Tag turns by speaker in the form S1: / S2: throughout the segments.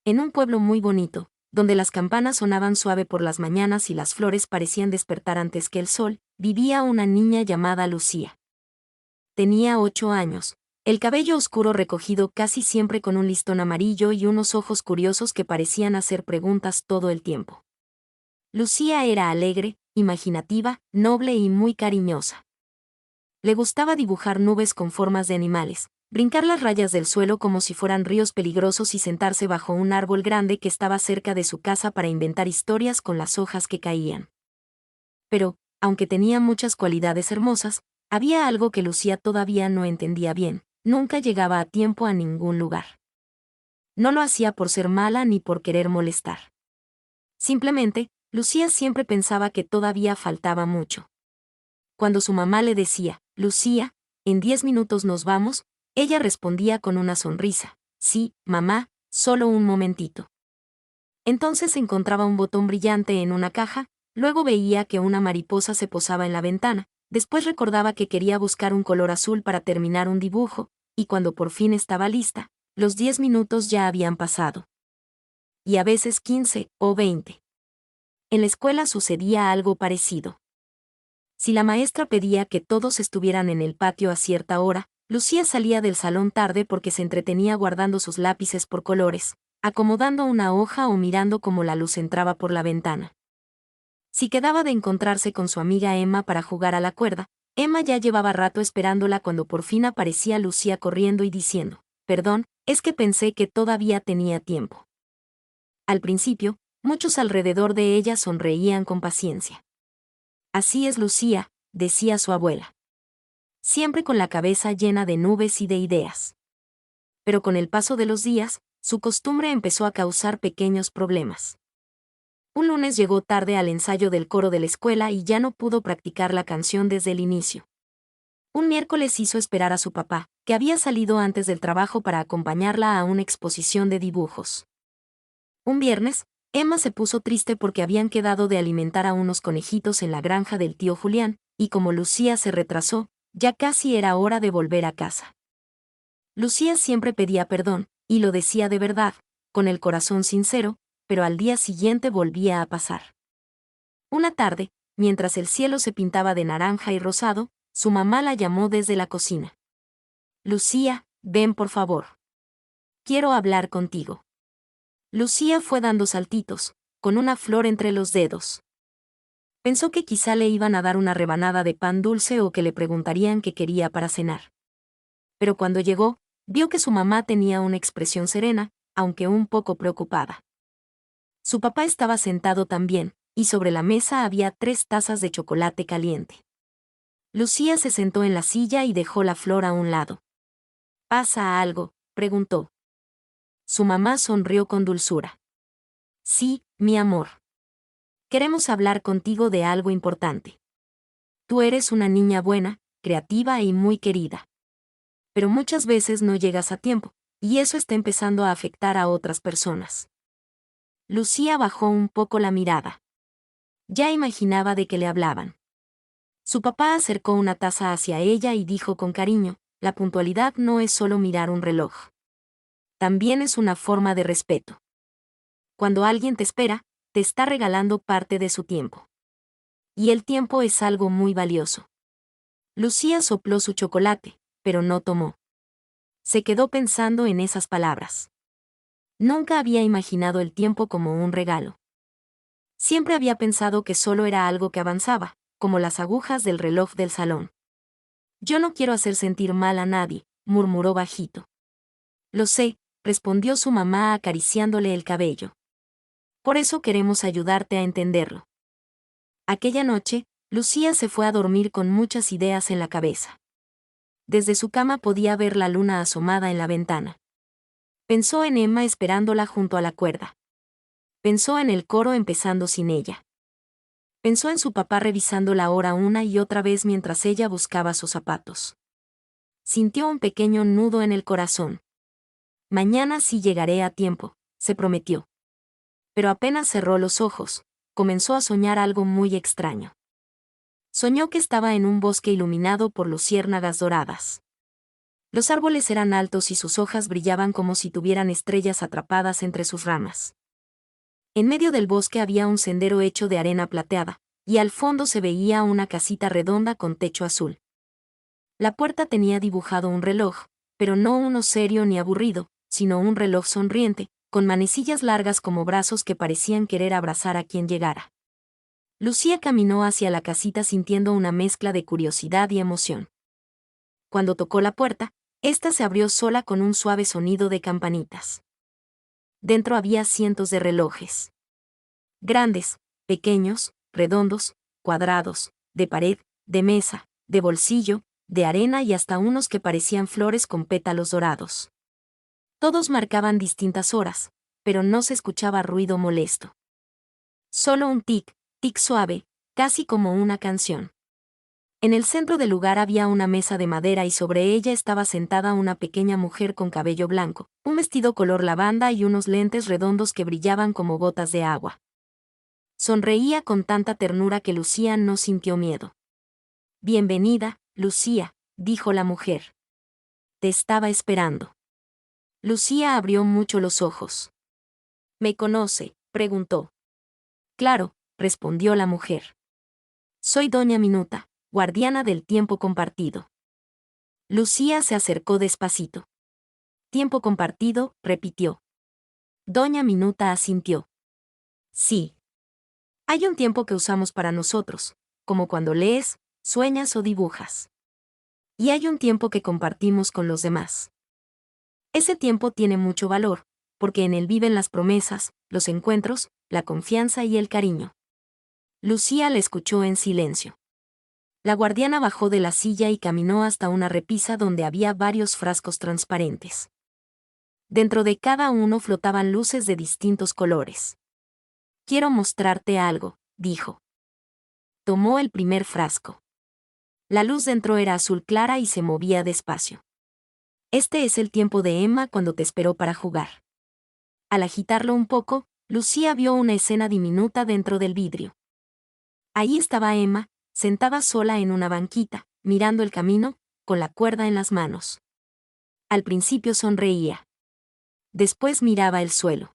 S1: En un pueblo muy bonito, donde las campanas sonaban suave por las mañanas y las flores parecían despertar antes que el sol, vivía una niña llamada Lucía. Tenía 8 años, el cabello oscuro recogido casi siempre con un listón amarillo y unos ojos curiosos que parecían hacer preguntas todo el tiempo. Lucía era alegre, imaginativa, noble y muy cariñosa. Le gustaba dibujar nubes con formas de animales, brincar las rayas del suelo como si fueran ríos peligrosos y sentarse bajo un árbol grande que estaba cerca de su casa para inventar historias con las hojas que caían. Pero, aunque tenía muchas cualidades hermosas, había algo que Lucía todavía no entendía bien: nunca llegaba a tiempo a ningún lugar. No lo hacía por ser mala ni por querer molestar. Simplemente, Lucía siempre pensaba que todavía faltaba mucho. Cuando su mamá le decía, «Lucía, en 10 minutos nos vamos», ella respondía con una sonrisa, «Sí, mamá, solo un momentito». Entonces encontraba un botón brillante en una caja, luego veía que una mariposa se posaba en la ventana, después recordaba que quería buscar un color azul para terminar un dibujo, y cuando por fin estaba lista, los 10 minutos ya habían pasado. Y a veces 15 o 20. En la escuela sucedía algo parecido. Si la maestra pedía que todos estuvieran en el patio a cierta hora, Lucía salía del salón tarde porque se entretenía guardando sus lápices por colores, acomodando una hoja o mirando cómo la luz entraba por la ventana. Si quedaba de encontrarse con su amiga Emma para jugar a la cuerda, Emma ya llevaba rato esperándola cuando por fin aparecía Lucía corriendo y diciendo, «Perdón, es que pensé que todavía tenía tiempo». Al principio, muchos alrededor de ella sonreían con paciencia. «Así es Lucía», decía su abuela. Siempre con la cabeza llena de nubes y de ideas. Pero con el paso de los días, su costumbre empezó a causar pequeños problemas. Un lunes llegó tarde al ensayo del coro de la escuela y ya no pudo practicar la canción desde el inicio. Un miércoles hizo esperar a su papá, que había salido antes del trabajo para acompañarla a una exposición de dibujos. Un viernes, Emma se puso triste porque habían quedado de alimentar a unos conejitos en la granja del tío Julián, y como Lucía se retrasó, ya casi era hora de volver a casa. Lucía siempre pedía perdón, y lo decía de verdad, con el corazón sincero, pero al día siguiente volvía a pasar. Una tarde, mientras el cielo se pintaba de naranja y rosado, su mamá la llamó desde la cocina. «Lucía, ven por favor. Quiero hablar contigo». Lucía fue dando saltitos, con una flor entre los dedos. Pensó que quizá le iban a dar una rebanada de pan dulce o que le preguntarían qué quería para cenar. Pero cuando llegó, vio que su mamá tenía una expresión serena, aunque un poco preocupada. Su papá estaba sentado también, y sobre la mesa había 3 tazas de chocolate caliente. Lucía se sentó en la silla y dejó la flor a un lado. «¿Pasa algo?», preguntó. Su mamá sonrió con dulzura. «Sí, mi amor. Queremos hablar contigo de algo importante. Tú eres una niña buena, creativa y muy querida. Pero muchas veces no llegas a tiempo, y eso está empezando a afectar a otras personas». Lucía bajó un poco la mirada. Ya imaginaba de qué le hablaban. Su papá acercó una taza hacia ella y dijo con cariño, «La puntualidad no es solo mirar un reloj. También es una forma de respeto. Cuando alguien te espera, te está regalando parte de su tiempo. Y el tiempo es algo muy valioso». Lucía sopló su chocolate, pero no tomó. Se quedó pensando en esas palabras. Nunca había imaginado el tiempo como un regalo. Siempre había pensado que solo era algo que avanzaba, como las agujas del reloj del salón. «Yo no quiero hacer sentir mal a nadie», murmuró bajito. «Lo sé», respondió su mamá acariciándole el cabello. «Por eso queremos ayudarte a entenderlo». Aquella noche, Lucía se fue a dormir con muchas ideas en la cabeza. Desde su cama podía ver la luna asomada en la ventana. Pensó en Emma esperándola junto a la cuerda. Pensó en el coro empezando sin ella. Pensó en su papá revisando la hora una y otra vez mientras ella buscaba sus zapatos. Sintió un pequeño nudo en el corazón. «Mañana sí llegaré a tiempo», se prometió. Pero apenas cerró los ojos, comenzó a soñar algo muy extraño. Soñó que estaba en un bosque iluminado por luciérnagas doradas. Los árboles eran altos y sus hojas brillaban como si tuvieran estrellas atrapadas entre sus ramas. En medio del bosque había un sendero hecho de arena plateada, y al fondo se veía una casita redonda con techo azul. La puerta tenía dibujado un reloj, pero no uno serio ni aburrido, sino un reloj sonriente, con manecillas largas como brazos que parecían querer abrazar a quien llegara. Lucía caminó hacia la casita sintiendo una mezcla de curiosidad y emoción. Cuando tocó la puerta, ésta se abrió sola con un suave sonido de campanitas. Dentro había cientos de relojes. Grandes, pequeños, redondos, cuadrados, de pared, de mesa, de bolsillo, de arena y hasta unos que parecían flores con pétalos dorados. Todos marcaban distintas horas, pero no se escuchaba ruido molesto. Solo un tic, tic suave, casi como una canción. En el centro del lugar había una mesa de madera y sobre ella estaba sentada una pequeña mujer con cabello blanco, un vestido color lavanda y unos lentes redondos que brillaban como gotas de agua. Sonreía con tanta ternura que Lucía no sintió miedo. «Bienvenida, Lucía», dijo la mujer. «Te estaba esperando». Lucía abrió mucho los ojos. «¿Me conoce?», preguntó. «Claro», respondió la mujer. «Soy Doña Minuta, guardiana del tiempo compartido». Lucía se acercó despacito. «Tiempo compartido», repitió. Doña Minuta asintió. «Sí. Hay un tiempo que usamos para nosotros, como cuando lees, sueñas o dibujas. Y hay un tiempo que compartimos con los demás. Ese tiempo tiene mucho valor, porque en él viven las promesas, los encuentros, la confianza y el cariño». Lucía le escuchó en silencio. La guardiana bajó de la silla y caminó hasta una repisa donde había varios frascos transparentes. Dentro de cada uno flotaban luces de distintos colores. «Quiero mostrarte algo», dijo. Tomó el primer frasco. La luz dentro era azul clara y se movía despacio. «Este es el tiempo de Emma cuando te esperó para jugar». Al agitarlo un poco, Lucía vio una escena diminuta dentro del vidrio. Ahí estaba Emma, sentada sola en una banquita, mirando el camino, con la cuerda en las manos. Al principio sonreía. Después miraba el suelo.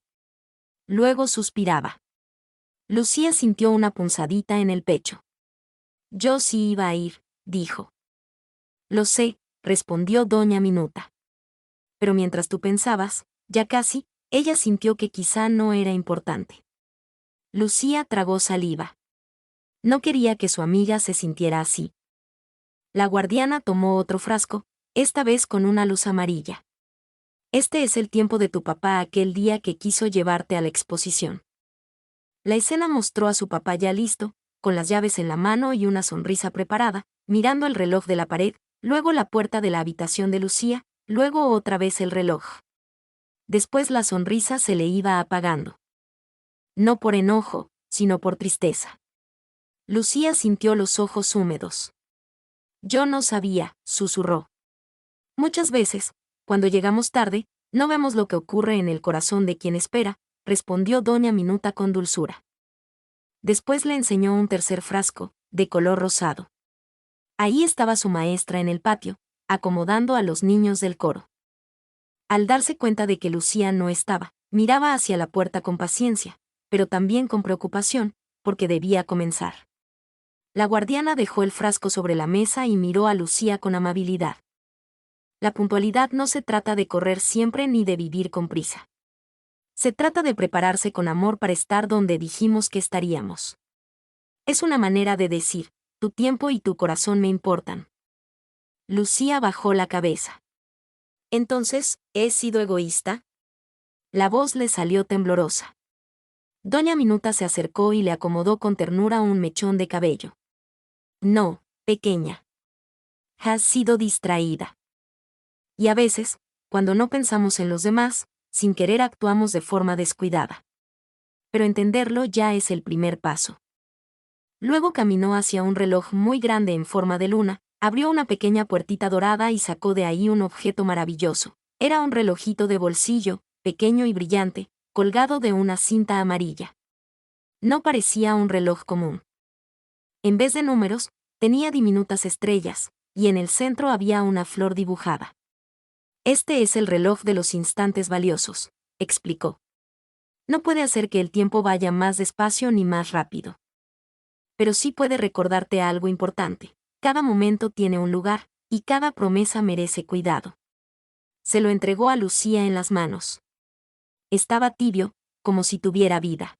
S1: Luego suspiraba. Lucía sintió una punzadita en el pecho. «Yo sí iba a ir», dijo. «Lo sé», respondió Doña Minuta. «Pero mientras tú pensabas, ya casi, ella sintió que quizá no era importante». Lucía tragó saliva. No quería que su amiga se sintiera así. La guardiana tomó otro frasco, esta vez con una luz amarilla. «Este es el tiempo de tu papá aquel día que quiso llevarte a la exposición». La escena mostró a su papá ya listo, con las llaves en la mano y una sonrisa preparada, mirando el reloj de la pared, luego la puerta de la habitación de Lucía, luego otra vez el reloj. Después la sonrisa se le iba apagando. No por enojo, sino por tristeza. Lucía sintió los ojos húmedos. «Yo no sabía», susurró. «Muchas veces, cuando llegamos tarde, no vemos lo que ocurre en el corazón de quien espera», respondió Doña Minuta con dulzura. Después le enseñó un tercer frasco, de color rosado. Ahí estaba su maestra en el patio, acomodando a los niños del coro. Al darse cuenta de que Lucía no estaba, miraba hacia la puerta con paciencia, pero también con preocupación, porque debía comenzar. La guardiana dejó el frasco sobre la mesa y miró a Lucía con amabilidad. La puntualidad no se trata de correr siempre ni de vivir con prisa. Se trata de prepararse con amor para estar donde dijimos que estaríamos. Es una manera de decir, tu tiempo y tu corazón me importan. Lucía bajó la cabeza. «Entonces, ¿he sido egoísta?». La voz le salió temblorosa. Doña Minuta se acercó y le acomodó con ternura un mechón de cabello. «No, pequeña. Has sido distraída. Y a veces, cuando no pensamos en los demás, sin querer actuamos de forma descuidada. Pero entenderlo ya es el primer paso». Luego caminó hacia un reloj muy grande en forma de luna, abrió una pequeña puertita dorada y sacó de ahí un objeto maravilloso. Era un relojito de bolsillo, pequeño y brillante, colgado de una cinta amarilla. No parecía un reloj común. En vez de números, tenía diminutas estrellas, y en el centro había una flor dibujada. Este es el reloj de los instantes valiosos, explicó. No puede hacer que el tiempo vaya más despacio ni más rápido. Pero sí puede recordarte algo importante. Cada momento tiene un lugar, y cada promesa merece cuidado. Se lo entregó a Lucía en las manos. Estaba tibio, como si tuviera vida.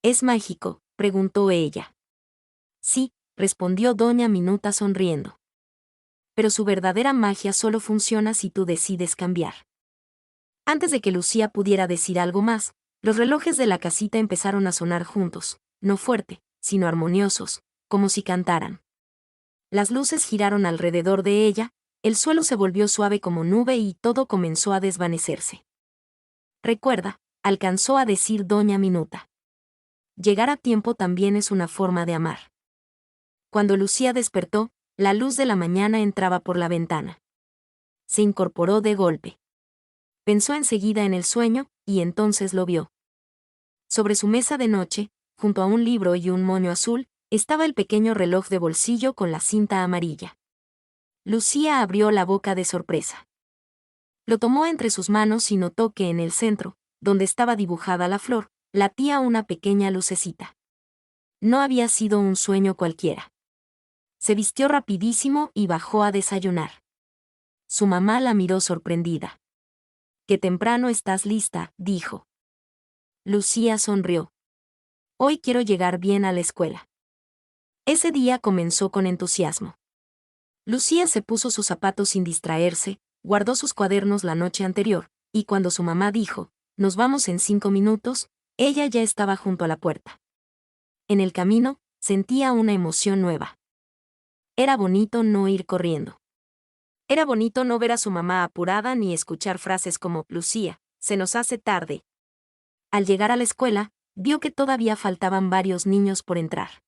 S1: ¿Es mágico?, preguntó ella. Sí, respondió doña Minuta sonriendo. Pero su verdadera magia solo funciona si tú decides cambiar. Antes de que Lucía pudiera decir algo más, los relojes de la casita empezaron a sonar juntos, no fuerte, sino armoniosos, como si cantaran. Las luces giraron alrededor de ella, el suelo se volvió suave como nube y todo comenzó a desvanecerse. Recuerda, alcanzó a decir doña Minuta. Llegar a tiempo también es una forma de amar. Cuando Lucía despertó, la luz de la mañana entraba por la ventana. Se incorporó de golpe. Pensó enseguida en el sueño, y entonces lo vio. Sobre su mesa de noche, junto a un libro y un moño azul, estaba el pequeño reloj de bolsillo con la cinta amarilla. Lucía abrió la boca de sorpresa. Lo tomó entre sus manos y notó que en el centro, donde estaba dibujada la flor, latía una pequeña lucecita. No había sido un sueño cualquiera. Se vistió rapidísimo y bajó a desayunar. Su mamá la miró sorprendida. «Qué temprano estás lista», dijo. Lucía sonrió. «Hoy quiero llegar bien a la escuela». Ese día comenzó con entusiasmo. Lucía se puso sus zapatos sin distraerse, guardó sus cuadernos la noche anterior, y cuando su mamá dijo, «Nos vamos en 5 minutos», ella ya estaba junto a la puerta. En el camino, sentía una emoción nueva. Era bonito no ir corriendo. Era bonito no ver a su mamá apurada ni escuchar frases como, «Lucía, se nos hace tarde». Al llegar a la escuela, vio que todavía faltaban varios niños por entrar.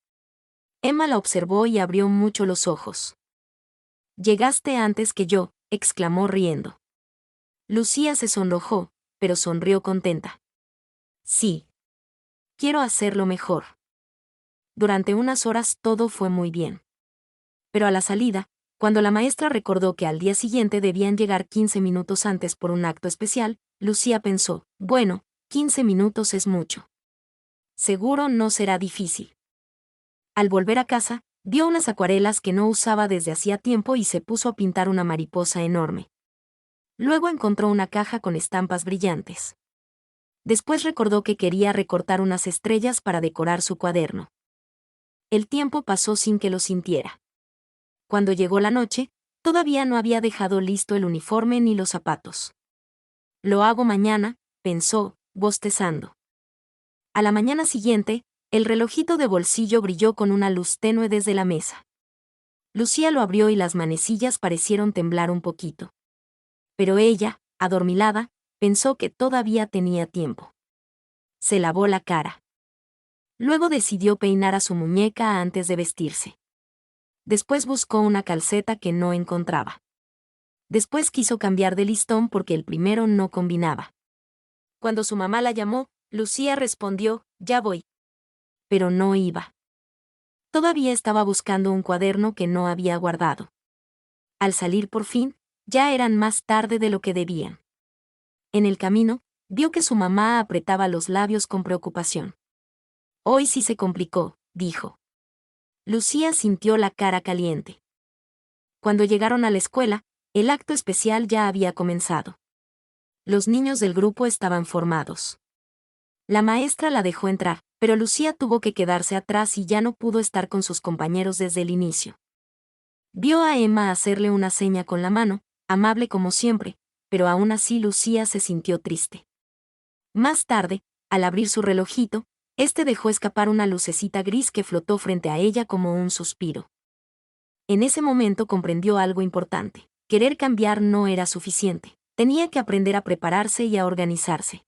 S1: Emma la observó y abrió mucho los ojos. «Llegaste antes que yo», exclamó riendo. Lucía se sonrojó, pero sonrió contenta. «Sí. Quiero hacerlo mejor». Durante unas horas todo fue muy bien. Pero a la salida, cuando la maestra recordó que al día siguiente debían llegar 15 minutos antes por un acto especial, Lucía pensó, bueno, 15 minutos es mucho. Seguro no será difícil. Al volver a casa, vio unas acuarelas que no usaba desde hacía tiempo y se puso a pintar una mariposa enorme. Luego encontró una caja con estampas brillantes. Después recordó que quería recortar unas estrellas para decorar su cuaderno. El tiempo pasó sin que lo sintiera. Cuando llegó la noche, todavía no había dejado listo el uniforme ni los zapatos. «Lo hago mañana», pensó, bostezando. A la mañana siguiente, el relojito de bolsillo brilló con una luz tenue desde la mesa. Lucía lo abrió y las manecillas parecieron temblar un poquito. Pero ella, adormilada, pensó que todavía tenía tiempo. Se lavó la cara. Luego decidió peinar a su muñeca antes de vestirse. Después buscó una calceta que no encontraba. Después quiso cambiar de listón porque el primero no combinaba. Cuando su mamá la llamó, Lucía respondió, «Ya voy». Pero no iba. Todavía estaba buscando un cuaderno que no había guardado. Al salir por fin, ya eran más tarde de lo que debían. En el camino, vio que su mamá apretaba los labios con preocupación. «Hoy sí se complicó», dijo. Lucía sintió la cara caliente. Cuando llegaron a la escuela, el acto especial ya había comenzado. Los niños del grupo estaban formados. La maestra la dejó entrar, pero Lucía tuvo que quedarse atrás y ya no pudo estar con sus compañeros desde el inicio. Vio a Emma hacerle una seña con la mano, amable como siempre, pero aún así Lucía se sintió triste. Más tarde, al abrir su relojito, este dejó escapar una lucecita gris que flotó frente a ella como un suspiro. En ese momento comprendió algo importante. Querer cambiar no era suficiente. Tenía que aprender a prepararse y a organizarse.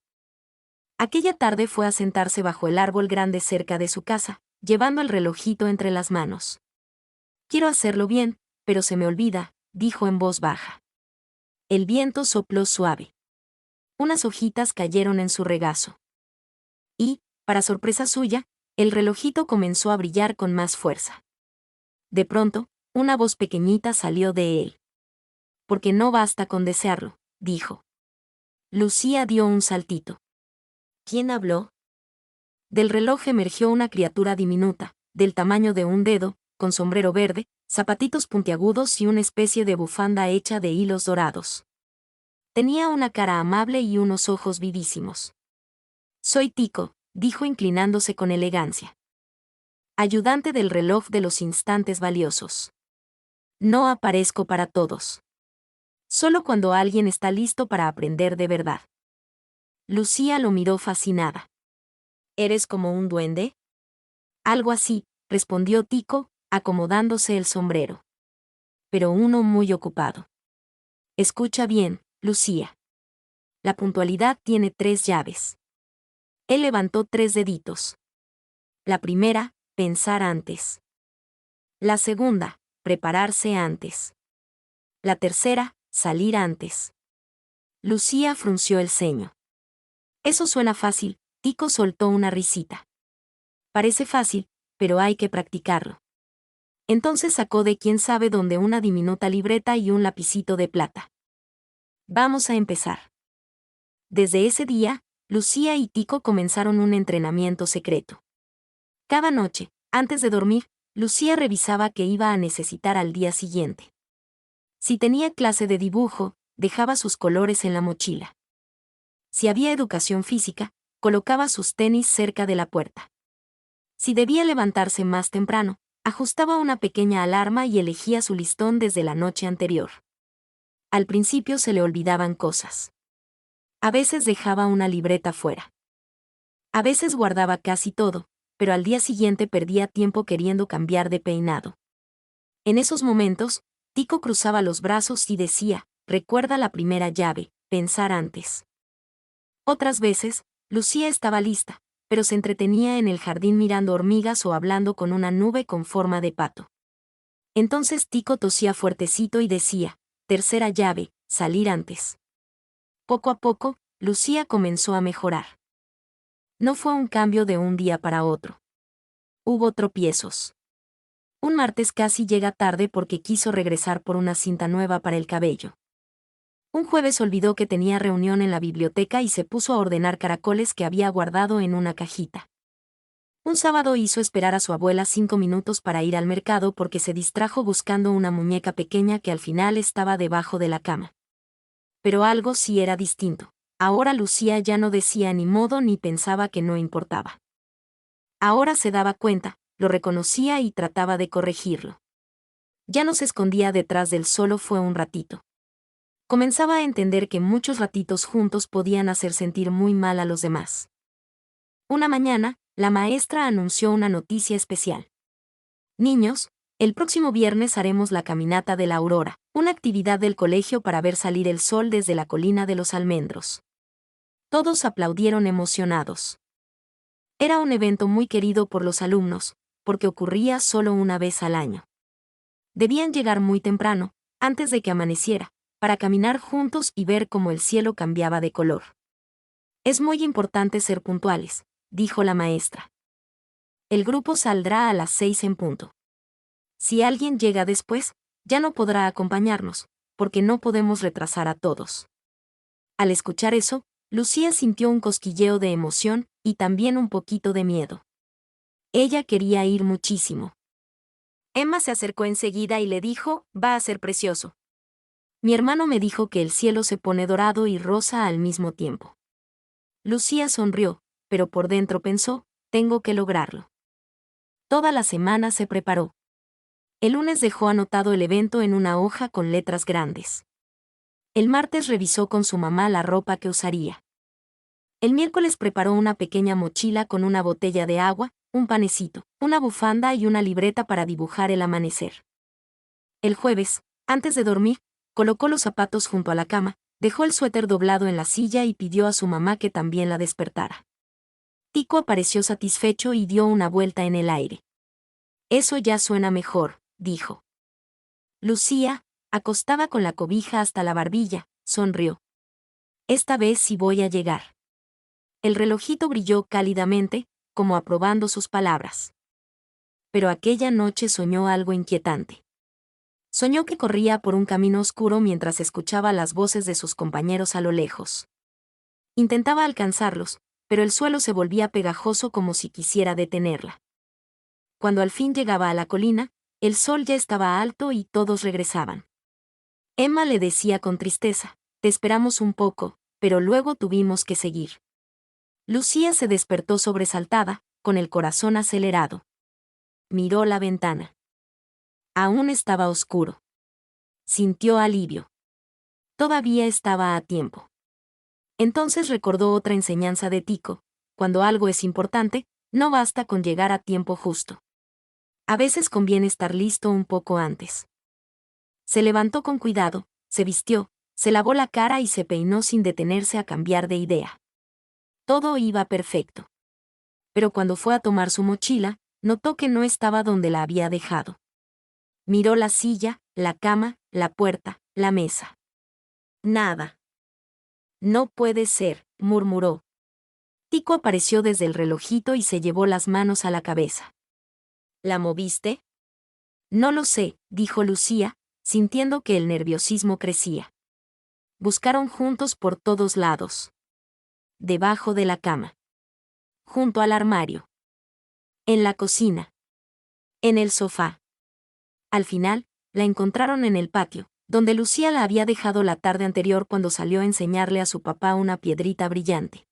S1: Aquella tarde fue a sentarse bajo el árbol grande cerca de su casa, llevando el relojito entre las manos. «Quiero hacerlo bien, pero se me olvida», dijo en voz baja. El viento sopló suave. Unas hojitas cayeron en su regazo. Y, para sorpresa suya, el relojito comenzó a brillar con más fuerza. De pronto, una voz pequeñita salió de él. porque no basta con desearlo, dijo. Lucía dio un saltito. ¿Quién habló? Del reloj emergió una criatura diminuta, del tamaño de un dedo, con sombrero verde, zapatitos puntiagudos y una especie de bufanda hecha de hilos dorados. Tenía una cara amable y unos ojos vivísimos. Soy Tico, dijo inclinándose con elegancia. Ayudante del reloj de los instantes valiosos. No aparezco para todos. Solo cuando alguien está listo para aprender de verdad. Lucía lo miró fascinada. ¿Eres como un duende? Algo así, respondió Tico, acomodándose el sombrero. Pero uno muy ocupado. Escucha bien, Lucía. La puntualidad tiene 3 llaves. Él levantó 3 deditos. La primera, pensar antes. La segunda, prepararse antes. La tercera, salir antes. Lucía frunció el ceño. Eso suena fácil, Tico soltó una risita. Parece fácil, pero hay que practicarlo. Entonces sacó de quién sabe dónde una diminuta libreta y un lapicito de plata. Vamos a empezar. Desde ese día, Lucía y Tico comenzaron un entrenamiento secreto. Cada noche, antes de dormir, Lucía revisaba qué iba a necesitar al día siguiente. Si tenía clase de dibujo, dejaba sus colores en la mochila. Si había educación física, colocaba sus tenis cerca de la puerta. Si debía levantarse más temprano, ajustaba una pequeña alarma y elegía su listón desde la noche anterior. Al principio se le olvidaban cosas. A veces dejaba una libreta fuera. A veces guardaba casi todo, pero al día siguiente perdía tiempo queriendo cambiar de peinado. En esos momentos, Tico cruzaba los brazos y decía, recuerda la primera llave, pensar antes. Otras veces, Lucía estaba lista, pero se entretenía en el jardín mirando hormigas o hablando con una nube con forma de pato. Entonces Tico tosía fuertecito y decía, tercera llave, salir antes. Poco a poco, Lucía comenzó a mejorar. No fue un cambio de un día para otro. Hubo tropiezos. Un martes casi llega tarde porque quiso regresar por una cinta nueva para el cabello. Un jueves olvidó que tenía reunión en la biblioteca y se puso a ordenar caracoles que había guardado en una cajita. Un sábado hizo esperar a su abuela 5 minutos para ir al mercado porque se distrajo buscando una muñeca pequeña que al final estaba debajo de la cama. Pero algo sí era distinto. Ahora Lucía ya no decía ni modo ni pensaba que no importaba. Ahora se daba cuenta, lo reconocía y trataba de corregirlo. Ya no se escondía detrás del solo fue un ratito. Comenzaba a entender que muchos ratitos juntos podían hacer sentir muy mal a los demás. Una mañana, la maestra anunció una noticia especial. Niños, el próximo viernes haremos la caminata de la aurora, una actividad del colegio para ver salir el sol desde la colina de los almendros. Todos aplaudieron emocionados. Era un evento muy querido por los alumnos, porque ocurría solo una vez al año. Debían llegar muy temprano, antes de que amaneciera, para caminar juntos y ver cómo el cielo cambiaba de color. Es muy importante ser puntuales, dijo la maestra. El grupo saldrá a las 6 en punto. Si alguien llega después, ya no podrá acompañarnos, porque no podemos retrasar a todos. Al escuchar eso, Lucía sintió un cosquilleo de emoción y también un poquito de miedo. Ella quería ir muchísimo. Emma se acercó enseguida y le dijo, va a ser precioso. Mi hermano me dijo que el cielo se pone dorado y rosa al mismo tiempo. Lucía sonrió, pero por dentro pensó, tengo que lograrlo. Toda la semana se preparó. El lunes dejó anotado el evento en una hoja con letras grandes. El martes revisó con su mamá la ropa que usaría. El miércoles preparó una pequeña mochila con una botella de agua, un panecito, una bufanda y una libreta para dibujar el amanecer. El jueves, antes de dormir, colocó los zapatos junto a la cama, dejó el suéter doblado en la silla y pidió a su mamá que también la despertara. Tico apareció satisfecho y dio una vuelta en el aire. Eso ya suena mejor, dijo. Lucía, acostada con la cobija hasta la barbilla, sonrió. Esta vez sí voy a llegar. El relojito brilló cálidamente, como aprobando sus palabras. Pero aquella noche soñó algo inquietante. Soñó que corría por un camino oscuro mientras escuchaba las voces de sus compañeros a lo lejos. Intentaba alcanzarlos, pero el suelo se volvía pegajoso como si quisiera detenerla. Cuando al fin llegaba a la colina, el sol ya estaba alto y todos regresaban. Emma le decía con tristeza: «Te esperamos un poco, pero luego tuvimos que seguir». Lucía se despertó sobresaltada, con el corazón acelerado. Miró la ventana. Aún estaba oscuro. Sintió alivio. Todavía estaba a tiempo. Entonces recordó otra enseñanza de Tico: cuando algo es importante, no basta con llegar a tiempo justo. A veces conviene estar listo un poco antes. Se levantó con cuidado, se vistió, se lavó la cara y se peinó sin detenerse a cambiar de idea. Todo iba perfecto. Pero cuando fue a tomar su mochila, notó que no estaba donde la había dejado. Miró la silla, la cama, la puerta, la mesa. Nada. «No puede ser», murmuró. Tico apareció desde el relojito y se llevó las manos a la cabeza. «¿La moviste?» «No lo sé», dijo Lucía, sintiendo que el nerviosismo crecía. Buscaron juntos por todos lados. Debajo de la cama. Junto al armario. En la cocina. En el sofá. Al final, la encontraron en el patio, donde Lucía la había dejado la tarde anterior cuando salió a enseñarle a su papá una piedrita brillante.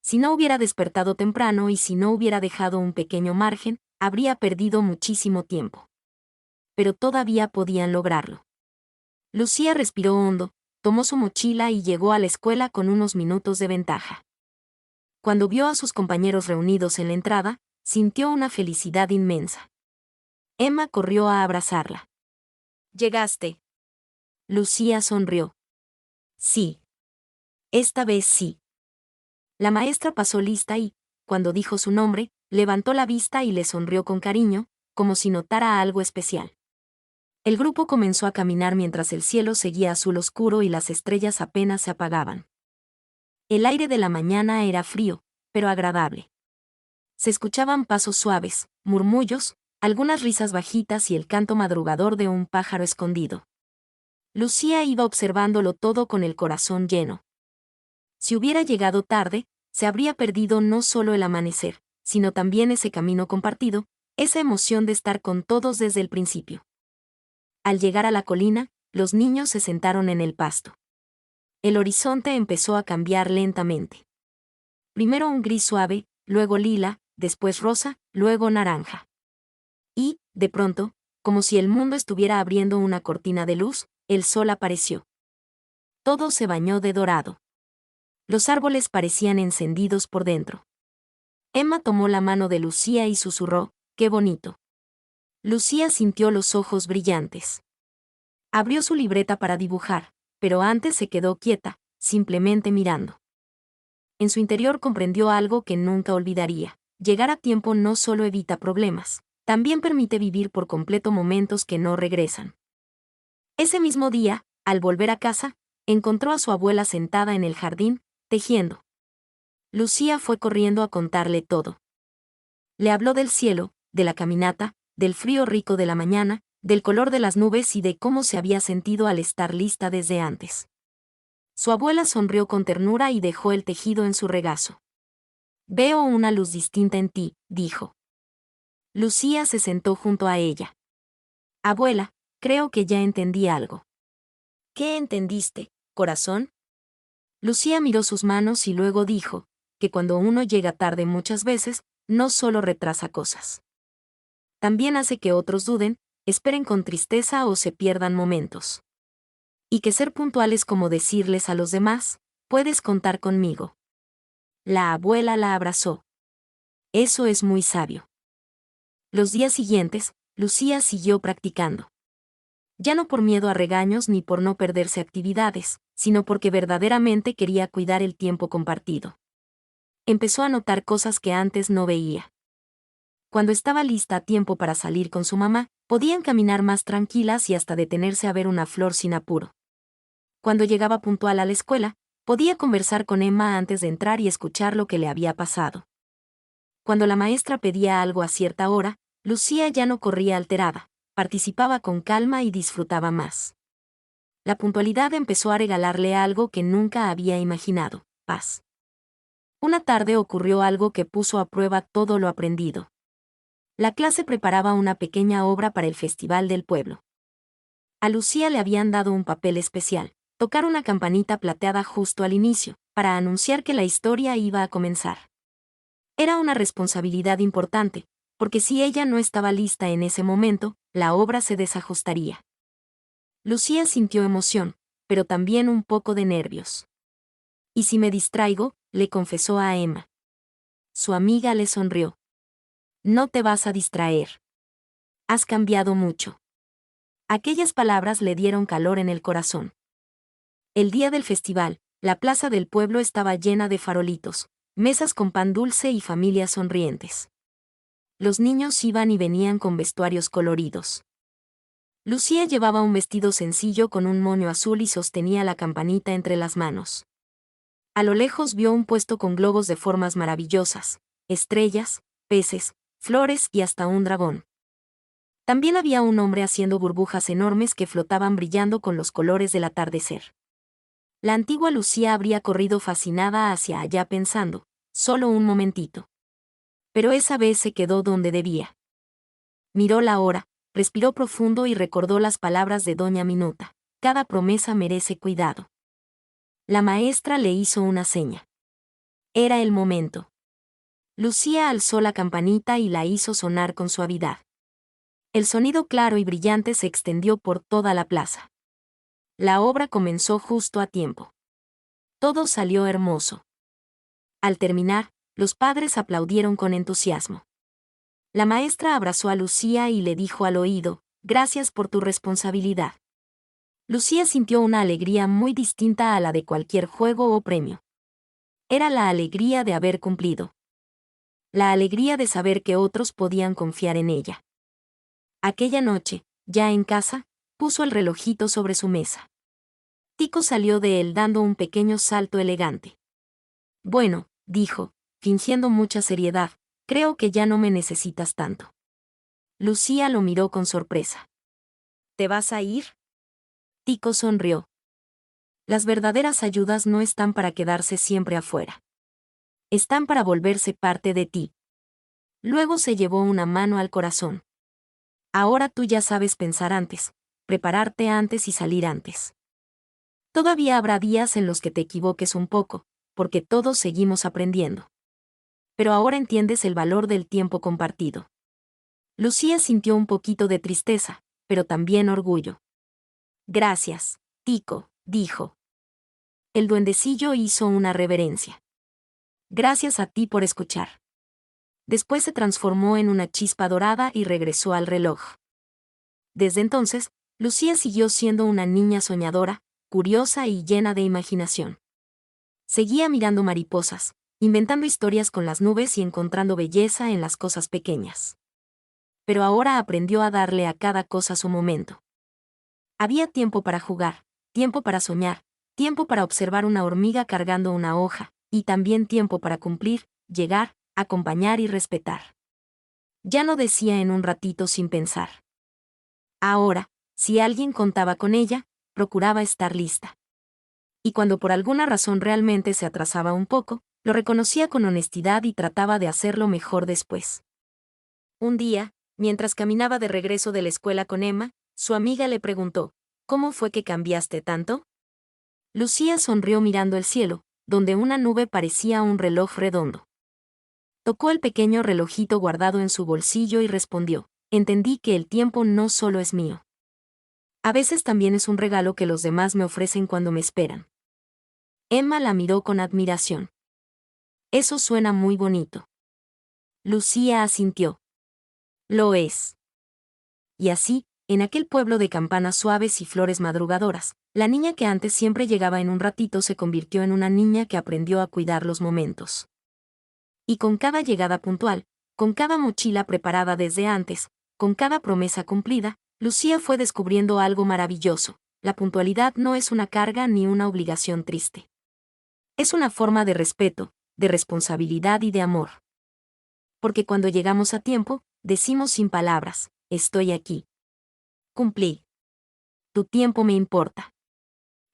S1: Si no hubiera despertado temprano y si no hubiera dejado un pequeño margen, habría perdido muchísimo tiempo. Pero todavía podían lograrlo. Lucía respiró hondo, tomó su mochila y llegó a la escuela con unos minutos de ventaja. Cuando vio a sus compañeros reunidos en la entrada, sintió una felicidad inmensa. Emma corrió a abrazarla. «¿Llegaste?» Lucía sonrió. «Sí. Esta vez sí». La maestra pasó lista y, cuando dijo su nombre, levantó la vista y le sonrió con cariño, como si notara algo especial. El grupo comenzó a caminar mientras el cielo seguía azul oscuro y las estrellas apenas se apagaban. El aire de la mañana era frío, pero agradable. Se escuchaban pasos suaves, murmullos, algunas risas bajitas y el canto madrugador de un pájaro escondido. Lucía iba observándolo todo con el corazón lleno. Si hubiera llegado tarde, se habría perdido no solo el amanecer, sino también ese camino compartido, esa emoción de estar con todos desde el principio. Al llegar a la colina, los niños se sentaron en el pasto. El horizonte empezó a cambiar lentamente. Primero un gris suave, luego lila, después rosa, luego naranja. Y, de pronto, como si el mundo estuviera abriendo una cortina de luz, el sol apareció. Todo se bañó de dorado. Los árboles parecían encendidos por dentro. Emma tomó la mano de Lucía y susurró: «¡Qué bonito!». Lucía sintió los ojos brillantes. Abrió su libreta para dibujar, pero antes se quedó quieta, simplemente mirando. En su interior comprendió algo que nunca olvidaría: llegar a tiempo no solo evita problemas, también permite vivir por completo momentos que no regresan. Ese mismo día, al volver a casa, encontró a su abuela sentada en el jardín, tejiendo. Lucía fue corriendo a contarle todo. Le habló del cielo, de la caminata, del frío rico de la mañana, del color de las nubes y de cómo se había sentido al estar lista desde antes. Su abuela sonrió con ternura y dejó el tejido en su regazo. «Veo una luz distinta en ti», dijo. Lucía se sentó junto a ella. «Abuela, creo que ya entendí algo». «¿Qué entendiste, corazón?». Lucía miró sus manos y luego dijo que cuando uno llega tarde muchas veces, no solo retrasa cosas. También hace que otros duden, esperen con tristeza o se pierdan momentos. Y que ser puntual es como decirles a los demás: «Puedes contar conmigo». La abuela la abrazó. «Eso es muy sabio». Los días siguientes, Lucía siguió practicando. Ya no por miedo a regaños ni por no perderse actividades, sino porque verdaderamente quería cuidar el tiempo compartido. Empezó a notar cosas que antes no veía. Cuando estaba lista a tiempo para salir con su mamá, podían caminar más tranquilas y hasta detenerse a ver una flor sin apuro. Cuando llegaba puntual a la escuela, podía conversar con Emma antes de entrar y escuchar lo que le había pasado. Cuando la maestra pedía algo a cierta hora, Lucía ya no corría alterada, participaba con calma y disfrutaba más. La puntualidad empezó a regalarle algo que nunca había imaginado: paz. Una tarde ocurrió algo que puso a prueba todo lo aprendido. La clase preparaba una pequeña obra para el festival del pueblo. A Lucía le habían dado un papel especial: tocar una campanita plateada justo al inicio, para anunciar que la historia iba a comenzar. Era una responsabilidad importante, porque si ella no estaba lista en ese momento, la obra se desajustaría. Lucía sintió emoción, pero también un poco de nervios. «¿Y si me distraigo?», le confesó a Emma. Su amiga le sonrió. «No te vas a distraer. Has cambiado mucho». Aquellas palabras le dieron calor en el corazón. El día del festival, la plaza del pueblo estaba llena de farolitos, mesas con pan dulce y familias sonrientes. Los niños iban y venían con vestuarios coloridos. Lucía llevaba un vestido sencillo con un moño azul y sostenía la campanita entre las manos. A lo lejos vio un puesto con globos de formas maravillosas, estrellas, peces, flores y hasta un dragón. También había un hombre haciendo burbujas enormes que flotaban brillando con los colores del atardecer. La antigua Lucía habría corrido fascinada hacia allá pensando: solo un momentito. Pero esa vez se quedó donde debía. Miró la hora, respiró profundo y recordó las palabras de Doña Minuta: cada promesa merece cuidado. La maestra le hizo una seña. Era el momento. Lucía alzó la campanita y la hizo sonar con suavidad. El sonido claro y brillante se extendió por toda la plaza. La obra comenzó justo a tiempo. Todo salió hermoso. Al terminar, los padres aplaudieron con entusiasmo. La maestra abrazó a Lucía y le dijo al oído: «Gracias por tu responsabilidad». Lucía sintió una alegría muy distinta a la de cualquier juego o premio. Era la alegría de haber cumplido. La alegría de saber que otros podían confiar en ella. Aquella noche, ya en casa, puso el relojito sobre su mesa. Tico salió de él dando un pequeño salto elegante. «Bueno», dijo, fingiendo mucha seriedad, «creo que ya no me necesitas tanto». Lucía lo miró con sorpresa. «¿Te vas a ir?». Tico sonrió. «Las verdaderas ayudas no están para quedarse siempre afuera. Están para volverse parte de ti». Luego se llevó una mano al corazón. «Ahora tú ya sabes pensar antes, prepararte antes y salir antes. Todavía habrá días en los que te equivoques un poco, porque todos seguimos aprendiendo. Pero ahora entiendes el valor del tiempo compartido». Lucía sintió un poquito de tristeza, pero también orgullo. «Gracias, Tico», dijo. El duendecillo hizo una reverencia. «Gracias a ti por escuchar». Después se transformó en una chispa dorada y regresó al reloj. Desde entonces, Lucía siguió siendo una niña soñadora, curiosa y llena de imaginación. Seguía mirando mariposas, inventando historias con las nubes y encontrando belleza en las cosas pequeñas. Pero ahora aprendió a darle a cada cosa su momento. Había tiempo para jugar, tiempo para soñar, tiempo para observar una hormiga cargando una hoja, y también tiempo para cumplir, llegar, acompañar y respetar. Ya no decía en un ratito sin pensar. Ahora, si alguien contaba con ella, procuraba estar lista. Y cuando por alguna razón realmente se atrasaba un poco, lo reconocía con honestidad y trataba de hacerlo mejor después. Un día, mientras caminaba de regreso de la escuela con Emma, su amiga le preguntó: «¿Cómo fue que cambiaste tanto?». Lucía sonrió mirando el cielo, donde una nube parecía un reloj redondo. Tocó el pequeño relojito guardado en su bolsillo y respondió: «Entendí que el tiempo no solo es mío. A veces también es un regalo que los demás me ofrecen cuando me esperan». Emma la miró con admiración. «Eso suena muy bonito». Lucía asintió. «Lo es». Y así, en aquel pueblo de campanas suaves y flores madrugadoras, la niña que antes siempre llegaba en un ratito se convirtió en una niña que aprendió a cuidar los momentos. Y con cada llegada puntual, con cada mochila preparada desde antes, con cada promesa cumplida, Lucía fue descubriendo algo maravilloso: la puntualidad no es una carga ni una obligación triste. Es una forma de respeto, de responsabilidad y de amor. Porque cuando llegamos a tiempo, decimos sin palabras: «Estoy aquí». Cumplí. Tu tiempo me importa.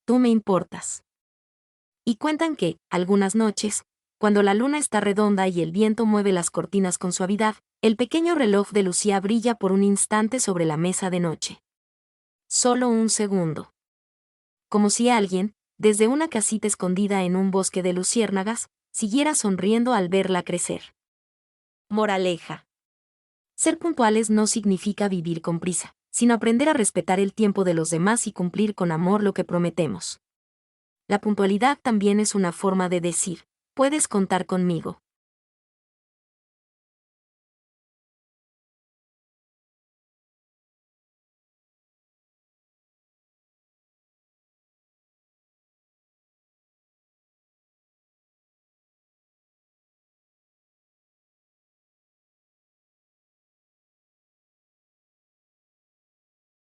S1: Tú me importas. Y cuentan que, algunas noches, cuando la luna está redonda y el viento mueve las cortinas con suavidad, el pequeño reloj de Lucía brilla por un instante sobre la mesa de noche. Solo un segundo. Como si alguien, desde una casita escondida en un bosque de luciérnagas, siguiera sonriendo al verla crecer. Moraleja. Ser puntuales no significa vivir con prisa, sino aprender a respetar el tiempo de los demás y cumplir con amor lo que prometemos. La puntualidad también es una forma de decir, puedes contar conmigo.